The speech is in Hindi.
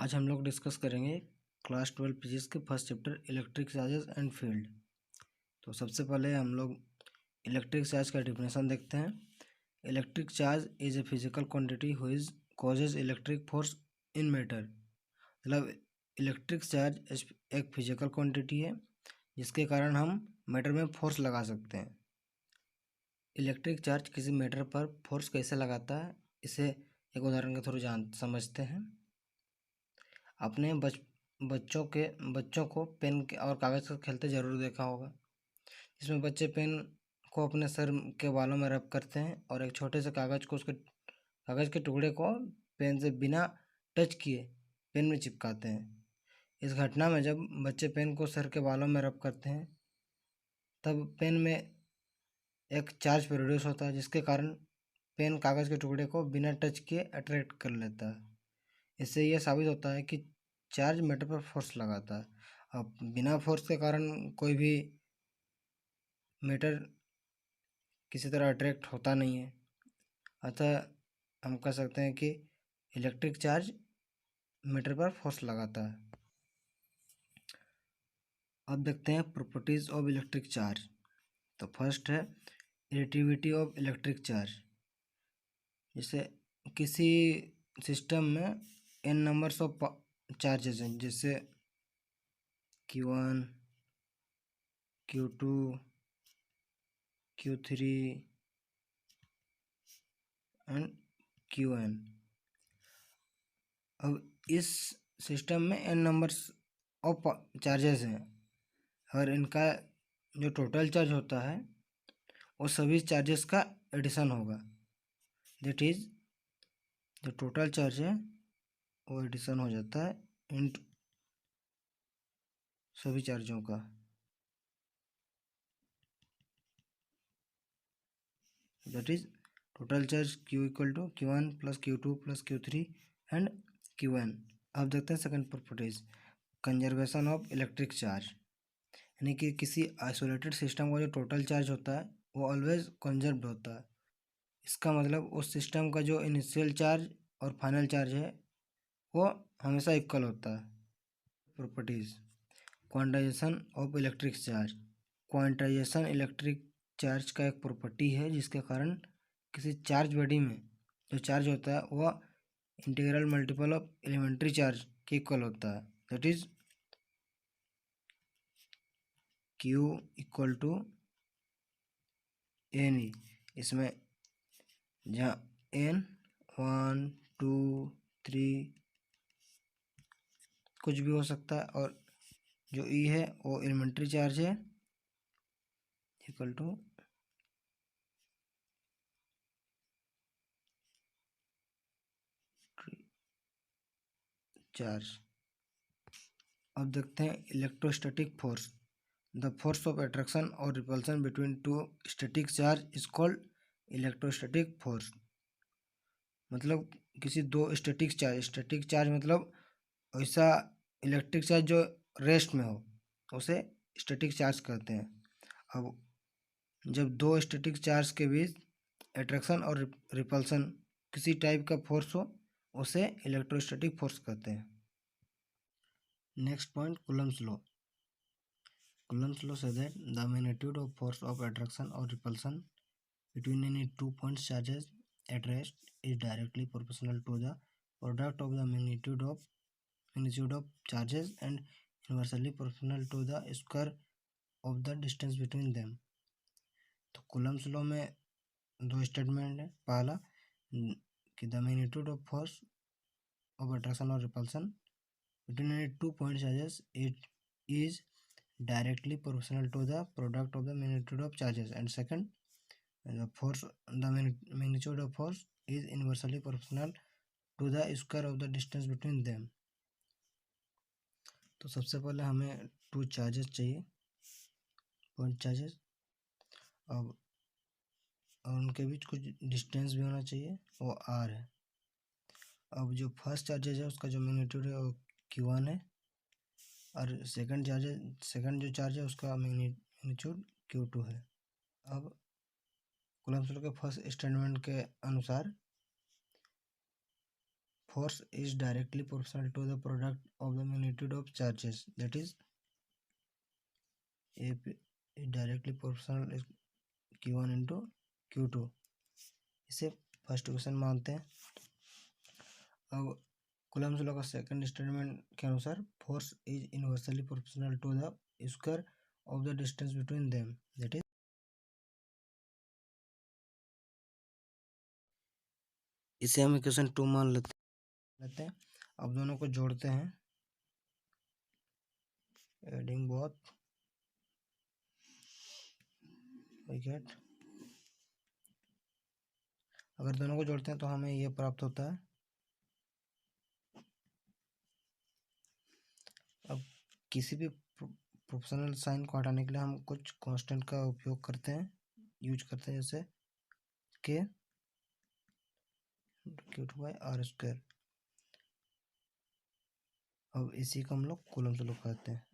आज हम लोग डिस्कस करेंगे क्लास 12 फिजिक्स के first chapter electric charges and field. तो सबसे पहले हम लोग इलेक्ट्रिक चार्ज का डेफिनेशन देखते हैं। Electric charge is a physical quantity हुइज causes electric force in matter. मतलब इलेक्ट्रिक चार्ज एक फिजिकल क्वांटिटी है जिसके कारण हम मैटर में फोर्स लगा सकते हैं। इलेक्ट्रिक चार्ज किसी मैटर पर फोर्स कैसे लगाता है, इसे एक उदाहरण के थ्रू समझते हैं। अपने बच्चों को पेन और कागज़ से खेलते ज़रूर देखा होगा, जिसमें बच्चे पेन को अपने सर के बालों में रब करते हैं और एक छोटे से कागज़ के टुकड़े को पेन से बिना टच किए पेन में चिपकाते हैं। इस घटना में जब बच्चे पेन को सर के बालों में रब करते हैं तब पेन में एक चार्ज प्रोड्यूस होता है, जिसके कारण पेन कागज़ के टुकड़े को बिना टच किए अट्रैक्ट कर लेता है। इससे यह साबित होता है कि चार्ज मैटर पर फोर्स लगाता है। अब बिना फोर्स के कारण कोई भी मैटर किसी तरह अट्रैक्ट होता नहीं है। अतः हम कह सकते हैं कि इलेक्ट्रिक चार्ज मैटर पर फोर्स लगाता है। अब देखते हैं प्रॉपर्टीज ऑफ इलेक्ट्रिक चार्ज। तो फर्स्ट है इलेक्ट्रिविटी ऑफ इलेक्ट्रिक चार्ज। जैसे किसी सिस्टम में n नंबर्स ऑफ चार्जेस हैं, जैसे Q1, Q2, Q3 and Qn। अब इस सिस्टम में n नंबर्स ऑफ चार्जेस हैं और इनका जो टोटल चार्ज होता है वो सभी चार्जेस का एडिशन होगा। दैट इज जो टोटल चार्ज है वो एडिशन हो जाता है इन सभी चार्जों का। That is total charge Q equal to Q1 plus Q2 plus Q3 and Qn। अब देखते हैं second properties, conservation of electric charge. यानी कि किसी आइसोलेटेड सिस्टम का जो टोटल चार्ज होता है वो ऑलवेज कंजर्व्ड होता है। इसका मतलब उस सिस्टम का जो इनिशियल चार्ज और फाइनल चार्ज है वो हमेशा इक्वल होता है। Properties, quantization of electric charge. Quantization electric charge का एक प्रॉपर्टी है जिसके कारण किसी चार्ज बॉडी में जो चार्ज होता है वह integral multiple of elementary charge के इक्वल होता है। That is Q equal to N E. इसमें जहाँ n 1 2 3 कुछ भी हो सकता है और जो E है वो एलिमेंट्री चार्ज है इक्वल टू चार्ज। अब देखते हैं electrostatic force. The force of attraction और repulsion between two static charge is called electrostatic force. मतलब किसी दो स्टैटिक चार्ज मतलब ऐसा इलेक्ट्रिक चार्ज जो रेस्ट में हो उसे स्टैटिक चार्ज कहते हैं। अब जब दो स्टैटिक चार्ज के बीच अट्रैक्शन और रिपल्सन किसी टाइप का फोर्स हो उसे इलेक्ट्रोस्टैटिक फोर्स कहते हैं। Next point, Coulomb's law. Coulomb's law says that the magnitude of force of attraction or repulsion between any two point charges at rest is directly proportional to the product of the magnitude of charges and inversely proportional to the square of the distance between them। तो कूलम्ब्स लॉ में दो स्टेटमेंट है। पहला कि the magnitude of force of attraction और repulsion between any two point charges it is directly proportional to the product of the magnitude of charges, and second the magnitude of force is inversely proportional to the square of the distance between them। तो सबसे पहले हमें टू चार्जेस चाहिए, पॉइंट चार्जेस, अब और उनके बीच कुछ डिस्टेंस भी होना चाहिए, वो r है। अब जो फर्स्ट चार्जेस है उसका जो मैग्नीट्यूड है वो Q1 है और सेकंड जो चार्ज है उसका मैग्नीट्यूड Q2 है। अब कूलम्ब्स लॉ के फर्स्ट स्टेटमेंट के अनुसार force is directly proportional to the product of the magnitude of charges, that is AP is directly proportional is Q1 into Q2। इसे फर्स्ट क्वेश्चन मानते हैं। अब कूलम्ब्स लॉ का सेकंड स्टेटमेंट के अनुसार force is inversely proportional to the square of the distance between them, that is इसे हम इक्वेशन 2 मान लेते हैं। अब दोनों को जोड़ते हैं, एडिंग बोथ वी गेट, अगर दोनों को जोड़ते हैं तो हमें ये प्राप्त होता है। अब किसी भी प्रोपोर्शनल साइन को हटाने के लिए हम कुछ कांस्टेंट का उपयोग करते हैं, यूज करते हैं, जैसे के Q2 बाई आर स्क्वायर। अब इसी को हम लोग कूलम्ब्स लॉ कहते हैं।